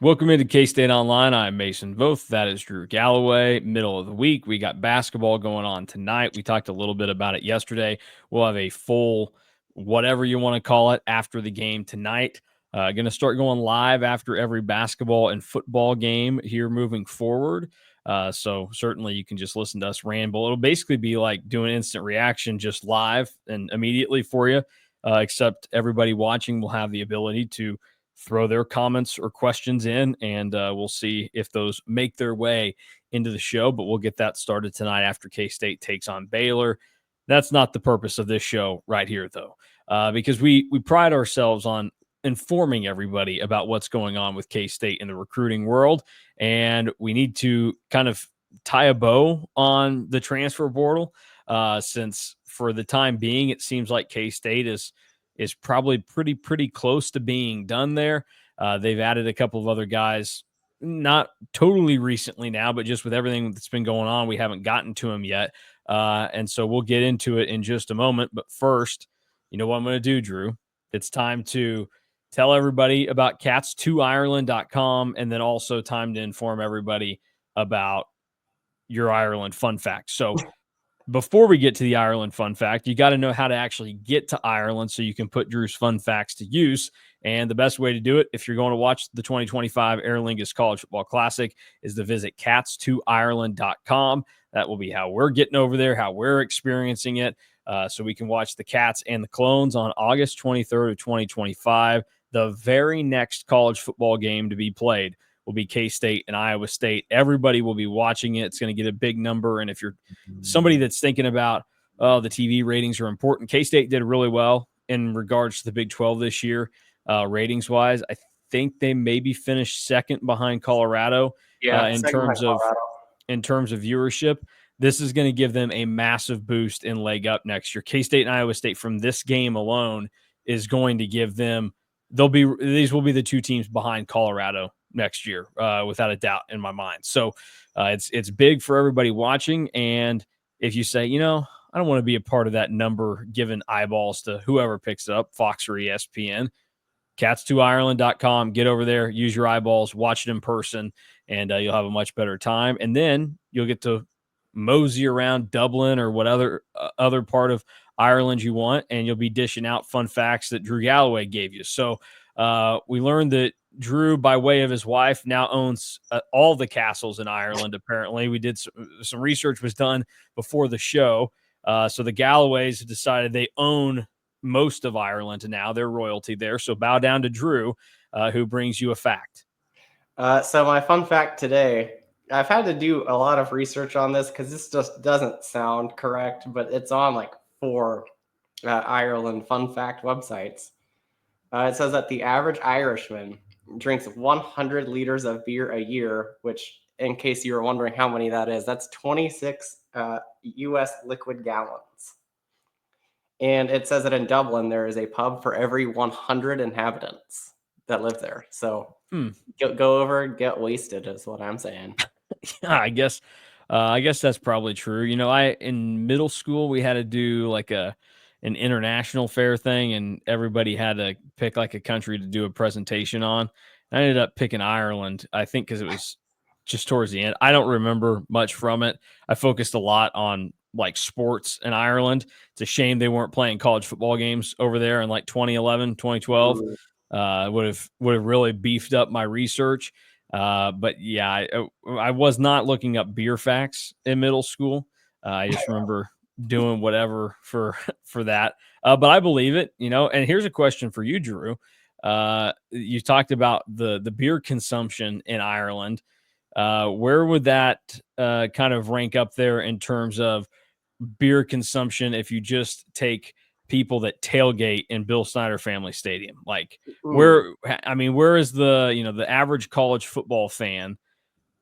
Welcome into K-State Online. I'm Mason Voth. That is Drew Galloway. Middle of the week. We got basketball going on tonight. We talked a little bit about it yesterday. We'll have a full, whatever you want to call it, after the game tonight. Going to start going live after every basketball and football game here moving forward. So certainly you can just listen to us ramble. It'll basically be like doing instant reaction just live and immediately for you, except everybody watching will have the ability to throw their comments or questions in, and we'll see if those make their way into the show. But we'll get that started tonight after K-State takes on Baylor. That's not the purpose of this show right here, though, because we pride ourselves on informing everybody about what's going on with K-State in the recruiting world, and we need to kind of tie a bow on the transfer portal, since for the time being, it seems like K-State is probably pretty close to being done there. They've added a couple of other guys, not totally recently now, but just with everything that's been going on, we haven't gotten to them yet. And so we'll get into it in just a moment. But first, you know what I'm going to do, Drew? It's time to tell everybody about cats2ireland.com, and then also time to inform everybody about your Ireland fun fact. So before we get to the Ireland fun fact, you got to know how to actually get to Ireland so you can put Drew's fun facts to use. And the best way to do it, if you're going to watch the 2025 Aer Lingus College Football Classic, is to visit cats2ireland.com. That will be how we're getting over there, how we're experiencing it, so we can watch the Cats and the Clones on August 23rd of 2025, the very next college football game to be played will be K-State and Iowa State. Everybody will be watching it. It's going to get a big number. And if you're somebody that's thinking about, oh, the TV ratings are important, K-State did really well in regards to the Big 12 this year, ratings-wise. I think they maybe finished second behind Colorado in terms of viewership. This is going to give them a massive boost and leg up next year. K-State and Iowa State from this game alone is going to give them – these will be the two teams behind Colorado next year, without a doubt in my mind. So it's big for everybody watching. And if you say, I don't want to be a part of that number giving eyeballs to whoever picks it up, Fox or ESPN, cats2ireland.com, get over there, use your eyeballs, watch it in person, and you'll have a much better time. And then you'll get to mosey around Dublin or what other part of Ireland you want, and you'll be dishing out fun facts that Drew Galloway gave you. So we learned that Drew, by way of his wife, now owns all the castles in Ireland, apparently. We did some research was done before the show. So the Galloways decided they own most of Ireland now. They're royalty there. So bow down to Drew, who brings you a fact. So my fun fact today, I've had to do a lot of research on this because this just doesn't sound correct, but it's on like 4 Ireland fun fact websites. It says that the average Irishman drinks 100 liters of beer a year, which, in case you were wondering how many that is, that's 26 U.S. liquid gallons. And it says that in Dublin, there is a pub for every 100 inhabitants that live there. So go over and get wasted is what I'm saying. Yeah, I guess that's probably true. In middle school, we had to do like an international fair thing, and everybody had to pick like a country to do a presentation on. I ended up picking Ireland, I think, because it was just towards the end. I don't remember much from it. I focused a lot on like sports in Ireland. It's a shame they weren't playing college football games over there in like 2011, 2012. Would have really beefed up my research. But yeah, I was not looking up beer facts in middle school. I just remember doing whatever for that. But I believe it, and here's a question for you, Drew. You talked about the beer consumption in Ireland. Where would that kind of rank up there in terms of beer consumption if you just take people that tailgate in Bill Snyder Family Stadium? Like where is the average college football fan?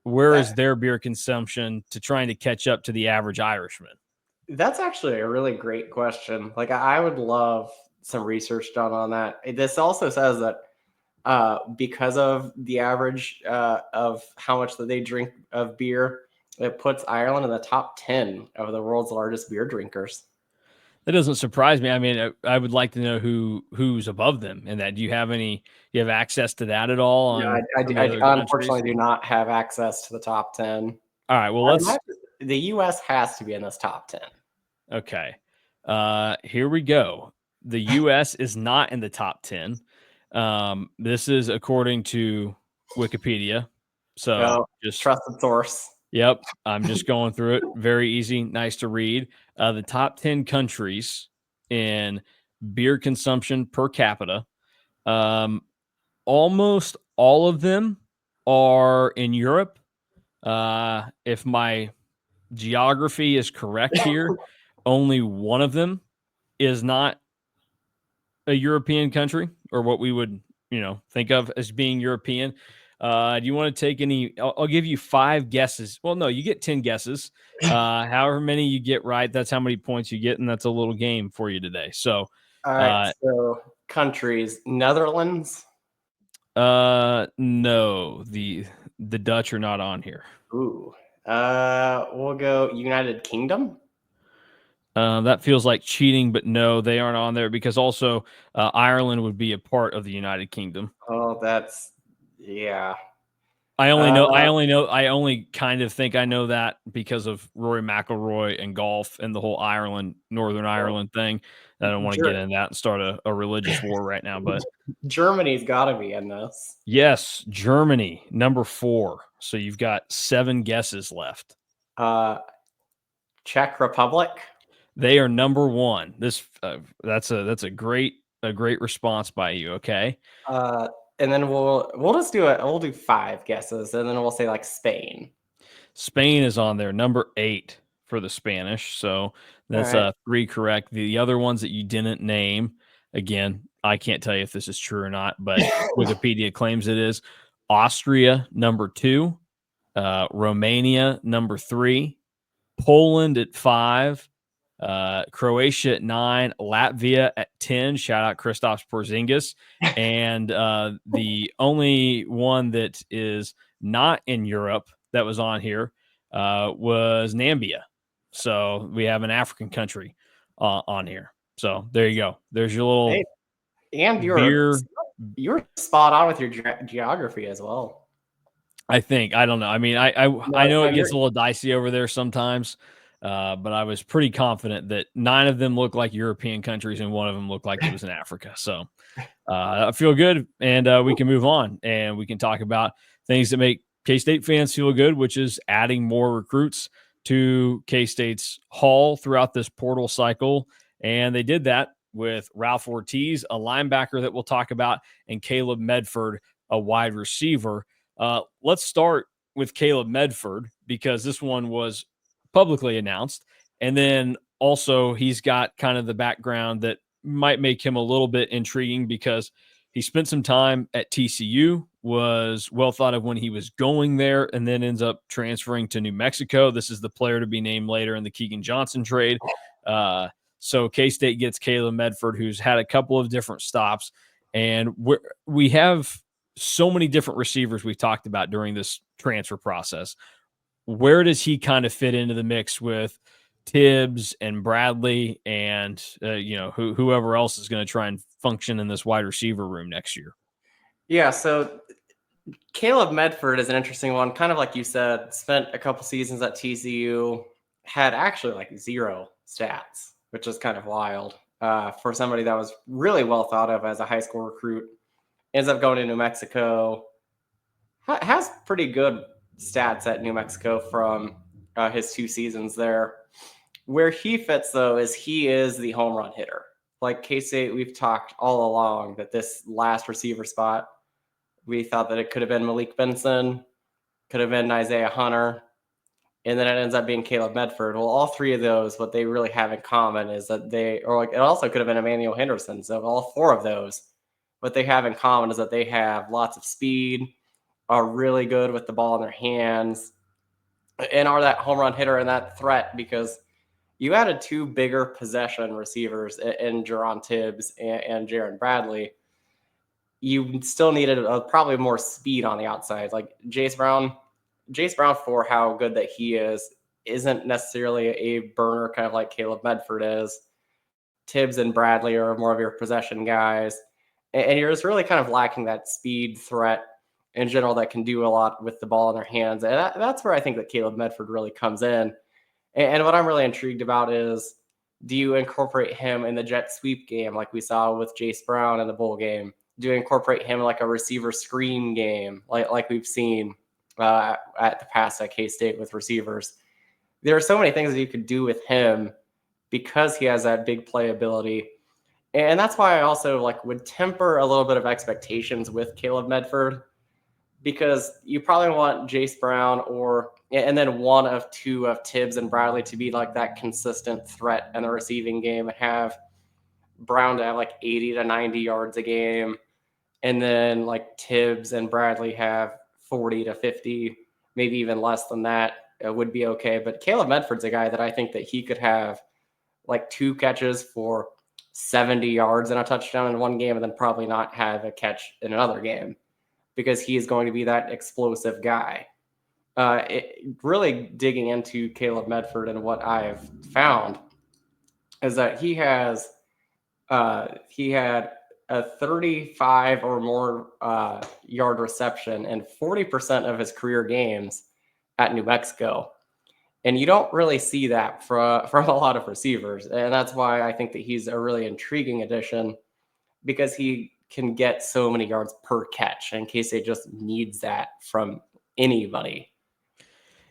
Where is their beer consumption to trying to catch up to the average Irishman? That's actually a really great question. Like, I would love some research done on that. This also says that because of the average of how much that they drink of beer, it puts Ireland in the top 10 of the world's largest beer drinkers. That doesn't surprise me. I mean, I would like to know who's above them in that. Do you have any? You have access to that at all No, on some of the other I countries? unfortunately do not have access to the top 10. All right. Well, I let's. imagine the US has to be in this top 10. Okay. Here we go. The U.S. is not in the top 10. This is according to Wikipedia. So Oh, just, trusted source. yep, I'm just going through it. Very easy, nice to read. The top 10 countries in beer consumption per capita. Um, Almost all of them are in Europe. If my geography is correct here, only one of them is not a European country or what we would, think of as being European. Do you want to take any? I'll give you 5 guesses. Well, no, you get 10 guesses. However many you get right, that's how many points you get, and that's a little game for you today. So, All right, uh, so countries: Netherlands. no, the Dutch are not on here. Ooh. We'll go United Kingdom. That feels like cheating, but no, they aren't on there because also Ireland would be a part of the United Kingdom. Oh, that's yeah. I Uh, only know, I only kind of think I know that because of Rory McIlroy and golf and the whole Ireland, Northern well, Ireland thing. I don't want to get Ger- into that and start a religious war right now. But Germany's got to be in this. yes, Germany, number 4. So you've got 7 guesses left. Uh, Czech Republic. They are number 1. That's a great response by you. Okay. Uh, and then we'll just do it. We'll do 5 guesses, and then we'll say like Spain. Spain is on there, number 8 for the Spanish. So All that's right. 3 correct. The other ones that you didn't name, again, I can't tell you if this is true or not, but Wikipedia claims it is. Austria, number 2, Romania, number 3, Poland at 5, Croatia at 9, Latvia at 10. Shout out Kristaps Porzingis. And the only one that is not in Europe that was on here was Namibia. So we have an African country on here. So there you go. There's your little Hey, and beer. you're spot on with your geography as well. I think. I don't know. I mean, I No, know no, it gets you're a little dicey over there sometimes, but I was pretty confident that 9 of them look like European countries and one of them looked like it was in Africa. So I feel good, and we can move on, and we can talk about things that make K-State fans feel good, which is adding more recruits to K-State's haul throughout this portal cycle. And they did that with Ralph Ortiz, a linebacker that we'll talk about, and Caleb Medford, a wide receiver. Let's start with Caleb Medford because this one was publicly announced. And then also, he's got kind of the background that might make him a little bit intriguing because he spent some time at TCU, was well thought of when he was going there, and then ends up transferring to New Mexico. This is the player to be named later in the Keegan Johnson trade. So K-State gets Caleb Medford, who's had a couple of different stops. And we have so many different receivers we've talked about during this transfer process. Where does he kind of fit into the mix with Tibbs and Bradley and whoever else is going to try and function in this wide receiver room next year? yeah. So Caleb Medford is an interesting one. Kind of like you said, spent a couple seasons at TCU, had actually like 0 stats, which is kind of wild for somebody that was really well thought of as a high school recruit. Ends up going to New Mexico, has pretty good stats at New Mexico from his 2 seasons there. Where he fits, though, is he is the home run hitter. Like K-State, we've talked all along that this last receiver spot, we thought that it could have been Malik Benson, could have been Isaiah Hunter, and then it ends up being Caleb Medford. Well, all 3 of those, what they really have in common is that it also could have been Emmanuel Henderson. So all 4 of those, what they have in common is that they have lots of speed, are really good with the ball in their hands, and are that home run hitter and that threat because you added 2 bigger possession receivers in Jerron Tibbs and Jaron Bradley. You still needed probably more speed on the outside. Like Jace Brown, for how good that he is, isn't necessarily a burner, kind of like Caleb Medford is. Tibbs and Bradley are more of your possession guys, and you're just really kind of lacking that speed threat in general that can do a lot with the ball in their hands. And that's where I think that Caleb Medford really comes in. And what I'm really intrigued about is, do you incorporate him in the jet sweep game like we saw with Jace Brown in the bowl game? Do you incorporate him like a receiver screen game like we've seen at the past at K-State with receivers? There are so many things that you could do with him because he has that big playability. And that's why I also like would temper a little bit of expectations with Caleb Medford, because you probably want Jace Brown and then one of two of Tibbs and Bradley to be like that consistent threat in the receiving game, and have Brown to have like 80 to 90 yards a game, and then like Tibbs and Bradley have 40 to 50, maybe even less than that. It would be okay. But Caleb Medford's a guy that I think that he could have like 2 catches for 70 yards and a touchdown in one game, and then probably not have a catch in another game, because he is going to be that explosive guy. Really digging into Caleb Medford, and what I've found is that he had a 35 or more yard reception in 40% of his career games at New Mexico. And you don't really see that from a lot of receivers. And that's why I think that he's a really intriguing addition, because he can get so many yards per catch, and K-State just needs that from anybody.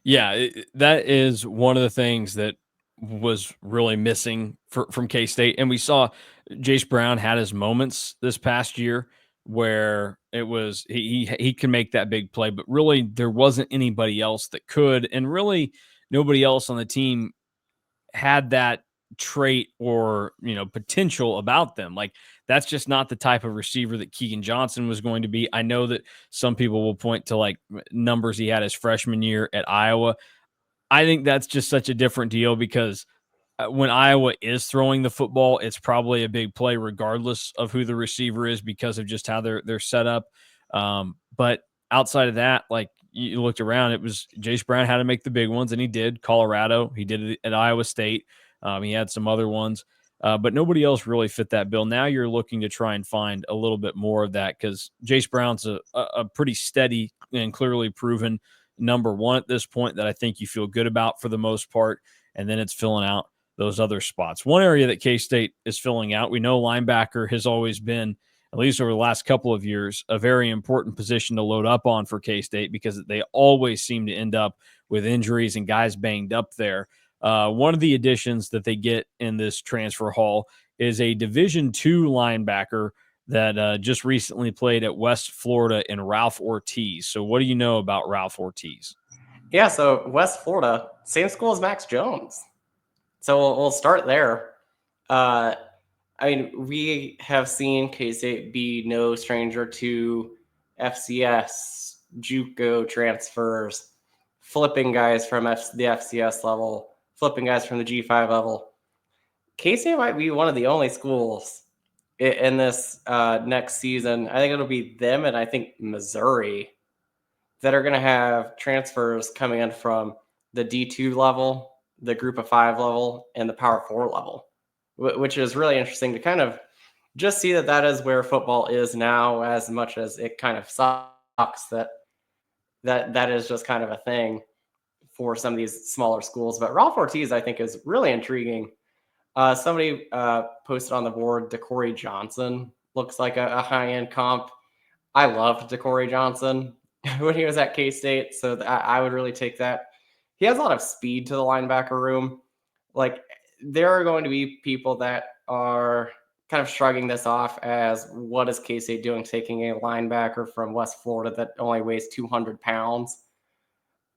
Yeah, that is one of the things that was really missing from K-State. And we saw Jace Brown had his moments this past year where it was he can make that big play, but really there wasn't anybody else that could, and really nobody else on the team had that trait or potential about them. Like, that's just not the type of receiver that Keegan Johnson was going to be. I know that some people will point to like numbers he had his freshman year at Iowa. I think that's just such a different deal, because when Iowa is throwing the football, it's probably a big play regardless of who the receiver is, because of just how they're set up. But outside of that, like, you looked around, it was Jace Brown had to make the big ones, and he did. Colorado, he did it at Iowa State. He had some other ones, but nobody else really fit that bill. Now you're looking to try and find a little bit more of that, because Jace Brown's a pretty steady and clearly proven number one at this point that I think you feel good about for the most part, and then it's filling out those other spots. One area that K-State is filling out, we know linebacker has always been, at least over the last couple of years, a very important position to load up on for K-State, because they always seem to end up with injuries and guys banged up there. One of the additions that they get in this transfer haul is a Division II linebacker that just recently played at West Florida in Ralph Ortiz. So what do you know about Ralph Ortiz? Yeah, so West Florida, same school as Max Jones. So we'll start there. I mean, we have seen K-State be no stranger to FCS, JUCO transfers, flipping guys from the FCS level, flipping guys from the G5 level. K-State might be one of the only schools in this next season. I think it'll be them, and I think Missouri, that are going to have transfers coming in from the D2 level, the Group of 5 level, and the Power 4 level, which is really interesting to kind of just see that is where football is now, as much as it kind of sucks that is just kind of a thing for some of these smaller schools. But Ralph Ortiz, I think, is really intriguing. Somebody posted on the board, DeCorey Johnson looks like a high-end comp. I loved DeCorey Johnson when he was at K-State, so I would really take that. He has a lot of speed to the linebacker room. Like, there are going to be people that are kind of shrugging this off as, what is K-State doing taking a linebacker from West Florida that only weighs 200 pounds?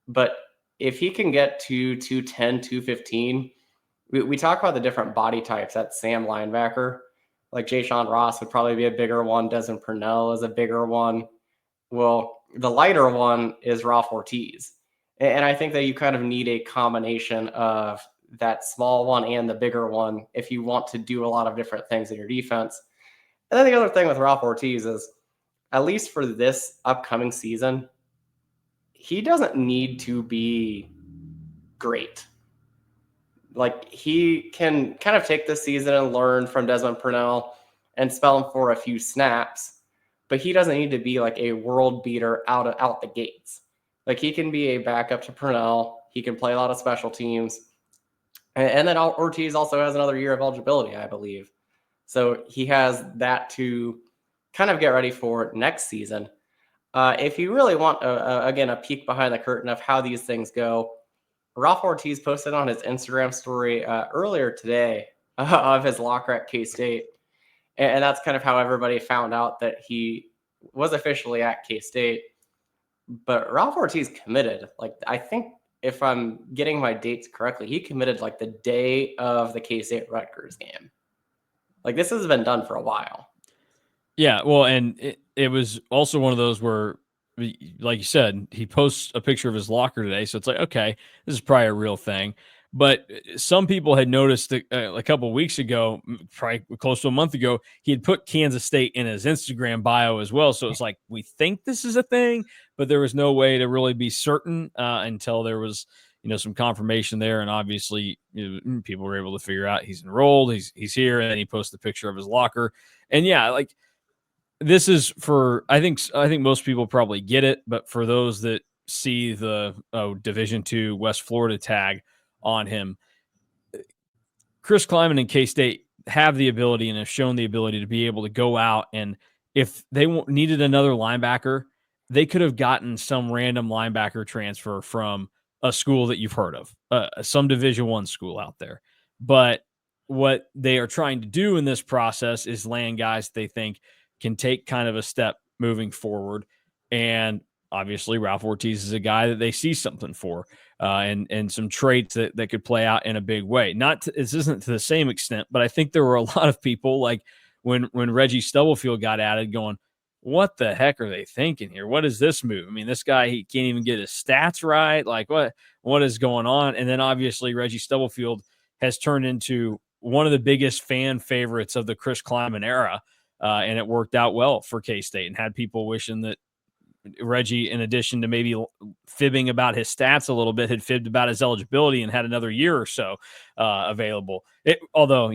But if he can get to 210, 215, we talk about the different body types at Sam linebacker. Like, Jayshon Ross would probably be a bigger one. Desmond Purnell is a bigger one. Well, the lighter one is Ralph Ortiz. And I think that you kind of need a combination of that small one and the bigger one if you want to do a lot of different things in your defense. And then the other thing with Ralph Ortiz is, at least for this upcoming season, he doesn't need to be great. Like he can kind of take this season and learn from Desmond Purnell and spell him for a few snaps, but he doesn't need to be like a world beater out the gates. Like he can be a backup to Purnell. He can play a lot of special teams, and then Ortiz also has another year of eligibility, I believe. So he has that to kind of get ready for next season. If you really want, again, a peek behind the curtain of how these things go, Ralph Ortiz posted on his Instagram story earlier today of his locker at K-State. And that's kind of how everybody found out that he was officially at K-State. But Ralph Ortiz committed. Like, I think if I'm getting my dates correctly, he committed like the day of the K-State Rutgers game. Like, this has been done for a while. Yeah, well, and it was also one of those where, like you said, he posts a picture of his locker today, so it's like, okay, this is probably a real thing. But some people had noticed that a couple of weeks ago, probably close to a month ago, he had put Kansas State in his Instagram bio as well. So it's like, we think this is a thing, but there was no way to really be certain until there was, some confirmation there. And obviously, people were able to figure out he's enrolled, he's here, and then he posted a picture of his locker. And yeah, like, this is for I think most people probably get it, but for those that see the Division II West Florida tag on him, Chris Kleiman and K-State have the ability and have shown the ability to be able to go out, and if they needed another linebacker, they could have gotten some random linebacker transfer from a school that you've heard of, some Division I school out there. But what they are trying to do in this process is land guys they think can take kind of a step moving forward. And obviously, Ralph Ortiz is a guy that they see something for, and some traits that could play out in a big way. This isn't to the same extent, but I think there were a lot of people like when Reggie Stubblefield got added, going, "What the heck are they thinking here? What is this move? I mean, this guy, he can't even get his stats right. Like, what is going on?" And then obviously Reggie Stubblefield has turned into one of the biggest fan favorites of the Chris Kleiman era. And it worked out well for K-State and had people wishing that Reggie, in addition to maybe fibbing about his stats a little bit, had fibbed about his eligibility and had another year or so available. Although,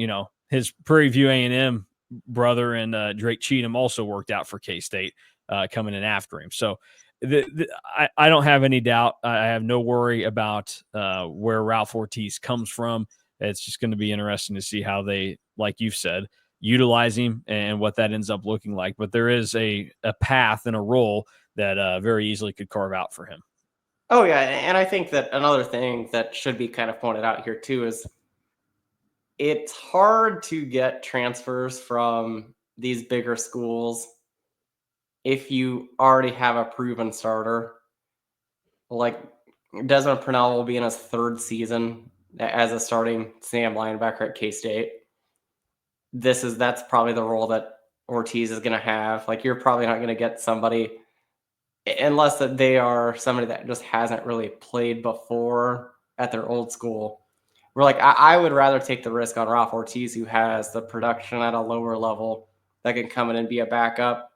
his Prairie View A&M brother and Drake Cheatham also worked out for K-State coming in after him. So I don't have any doubt. I have no worry about where Ralph Ortiz comes from. It's just going to be interesting to see how they, like you've said, utilize him and what that ends up looking like. But there is a path and a role that very easily could carve out for him. Oh, yeah. And I think that another thing that should be kind of pointed out here, too, is it's hard to get transfers from these bigger schools if you already have a proven starter. Like Desmond Purnell will be in his third season as a starting Sam linebacker at K-State. That's probably the role that Ortiz is going to have. Like, you're probably not going to get somebody unless that they are somebody that just hasn't really played before at their old school. We're like, I would rather take the risk on Ralph Ortiz, who has the production at a lower level that can come in and be a backup,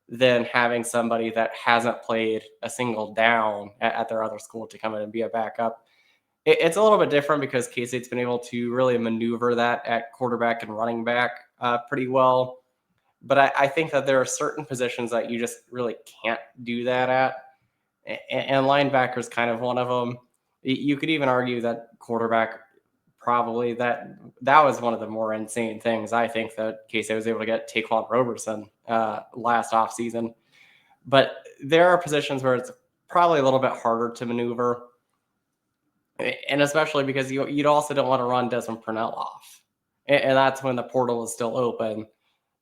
than having somebody that hasn't played a single down at their other school to come in and be a backup. It's a little bit different because K-State's been able to really maneuver that at quarterback and running back pretty well. But I think that there are certain positions that you just really can't do that at. And linebacker is kind of one of them. You could even argue that quarterback, probably that was one of the more insane things. I think that K-State was able to get Taquan Roberson last offseason. But there are positions where it's probably a little bit harder to maneuver. And especially because you'd also don't want to run Desmond Purnell off. And that's when the portal is still open.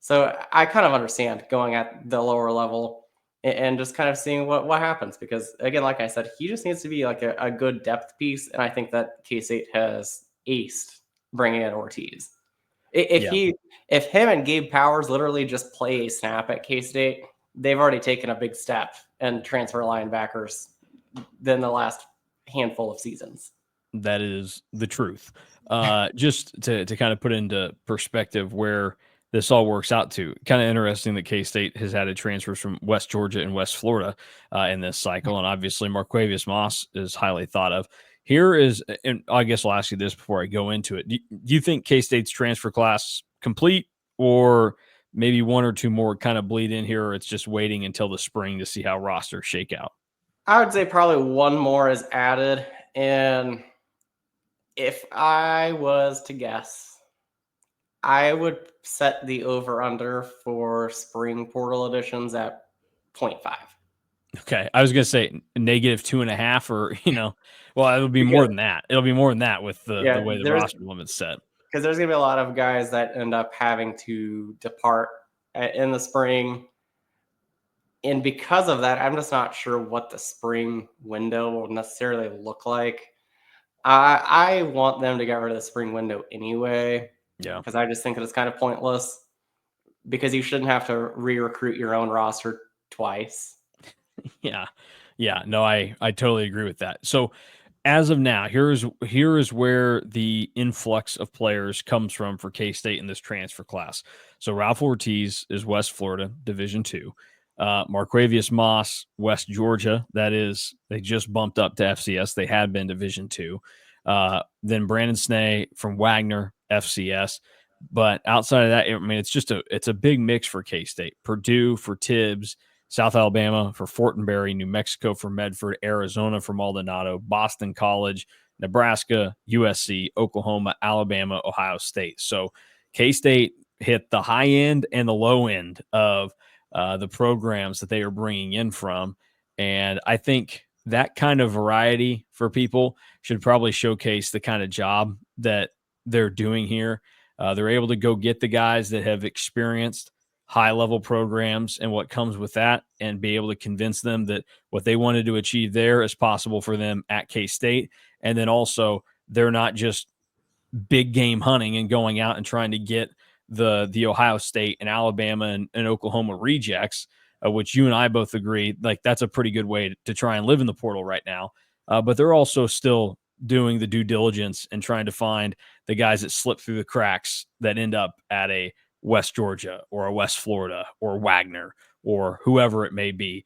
So I kind of understand going at the lower level and just kind of seeing what happens. Because, again, like I said, he just needs to be like a good depth piece. And I think that K-State has aced bringing in Ortiz. If him and Gabe Powers literally just play a snap at K-State, they've already taken a big step in transfer linebackers than the last handful of seasons. That is the truth. Just to kind of put into perspective where this all works out to, kind of interesting that K-State has added transfers from West Georgia and West Florida in this cycle. And obviously Marquavius Moss is highly thought of. Here is, and I guess I'll ask you this before I go into it. Do you think K-State's transfer class complete, or maybe one or two more kind of bleed in here, or it's just waiting until the spring to see how rosters shake out? I would say probably one more is added. And if I was to guess, I would set the over under for spring portal additions at 0.5. Okay. I was going to say -2.5, or, well, it'll be more Because, than that. It'll be more than that with the yeah, way the roster limit's set. because there's going to be a lot of guys that end up having to depart in the spring. And because of that, I'm just not sure what the spring window will necessarily look like. I want them to get rid of the spring window anyway, Yeah. because I just think that it's kind of pointless, because you shouldn't have to re-recruit your own roster twice. Yeah. Yeah. No, I totally agree with that. So as of now, here is where the influx of players comes from for K-State in this transfer class. So Ralph Ortiz is West Florida, Division II. Marquavius Moss, West Georgia. That is, they just bumped up to FCS. They had been Division II. Then Brandon Snee from Wagner, FCS. But outside of that, I mean, it's a big mix for K-State. Purdue for Tibbs, South Alabama for Fortenberry, New Mexico for Medford, Arizona for Maldonado, Boston College, Nebraska, USC, Oklahoma, Alabama, Ohio State. So K-State hit the high end and the low end of the programs that they are bringing in from. And I think that kind of variety for people should probably showcase the kind of job that they're doing here. They're able to go get the guys that have experienced high level programs and what comes with that, and be able to convince them that what they wanted to achieve there is possible for them at K-State. And then also, they're not just big game hunting and going out and trying to get the Ohio State and Alabama and Oklahoma rejects, which you and I both agree, like, that's a pretty good way to try and live in the portal right now. But they're also still doing the due diligence and trying to find the guys that slip through the cracks that end up at a West Georgia or a West Florida or Wagner or whoever it may be.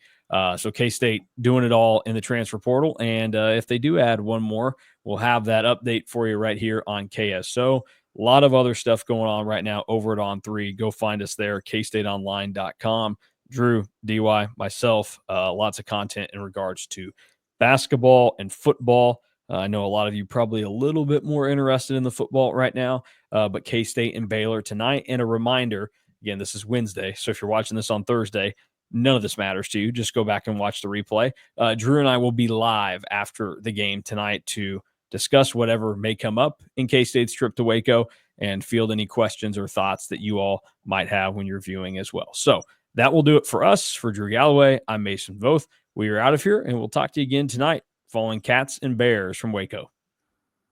So K-State doing it all in the transfer portal. And if they do add one more, we'll have that update for you right here on KSO. A lot of other stuff going on right now over at On3. Go find us there, KStateOnline.com. Drew, DY, myself, lots of content in regards to basketball and football. I know a lot of you probably a little bit more interested in the football right now, but K-State and Baylor tonight. And a reminder, again, this is Wednesday, so if you're watching this on Thursday, none of this matters to you. Just go back and watch the replay. Drew and I will be live after the game tonight to discuss whatever may come up in K-State's trip to Waco and field any questions or thoughts that you all might have when you're viewing as well. So that will do it for us. For Drew Galloway, I'm Mason Voth. We are out of here, and we'll talk to you again tonight following Cats and Bears from Waco.